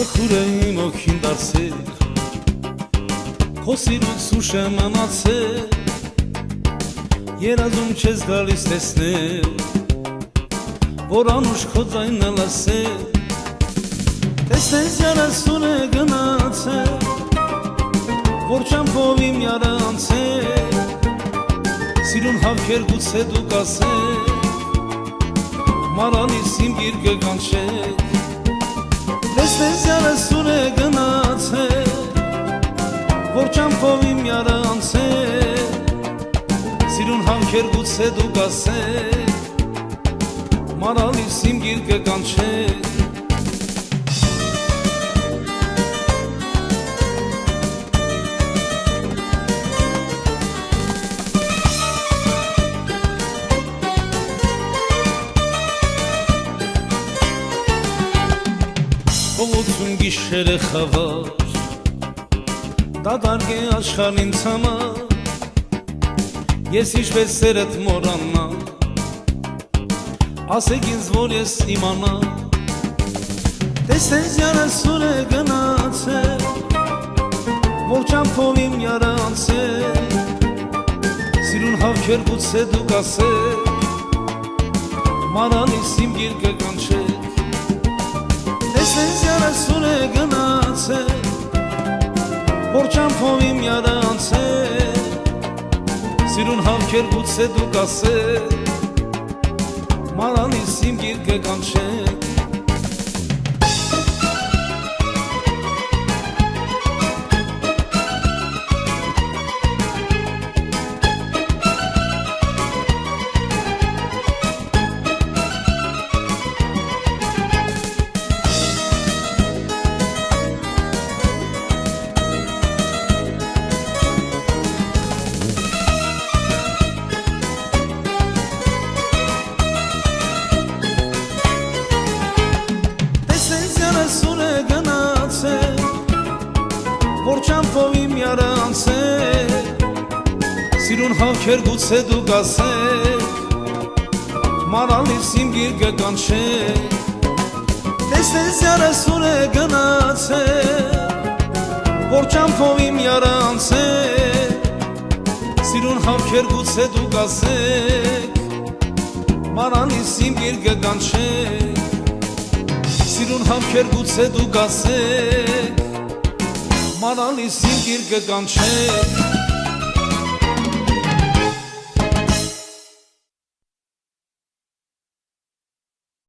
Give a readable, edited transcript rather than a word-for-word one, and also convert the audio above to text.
Տխուր է իմ օքին դարձել, քո սիրուց ուշ եմ անացել, երազում չես գալիս տեսնել, որ անուշ քո ձայնն է լսել, տեսնես երեսուն է գնացել, որ ճամփով իմ յարը անցել, սիրուն հավքեր գուցե դու կասեք, մարալիս իմ գիրկը կանչեք, տեսնես երեսուն է գնացել, որ ճամփով իմ յարը անցել, սիրուն հավքեր գուցե դու կասեք, մարալիս իմ գիրկը կանչեք, Փողոցում գիշերը խավար, դատարկ է աշխարհ ինձ համար, ես ինչպես սերդ մոռանամ, ասեք ինձ, որ ես իմանամ, տեսնես երեսուն է գնացել, որ ճամփով իմ յարը անցել, սիրուն հավքեր գուցե դու կասեք, մարալիս իմ գիրկը կանչեք, տեսնես երեսուն է գնացել, որ ճամփով իմ յարը անցել, սիրուն հավքեր գուցե դու կասեք, մարալիս իմ գիրկը կանչեք, երեսուն է գնացել, որ ճամփով իմ յարը անցել, սիրուն հավքեր գուցե դու կասեք, մարալիս իմ գիրկը կանչեք, տեսնես երեսուն է գնացել, որ ճամփով իմ յարը անցել, սիրուն հավքեր գուցե դու կասեք, մարալիս իմ գիրկը կանչեք, սիրուն հավքեր գուցե դու կասեք, մարալիս իմ գիրկը կանչեք,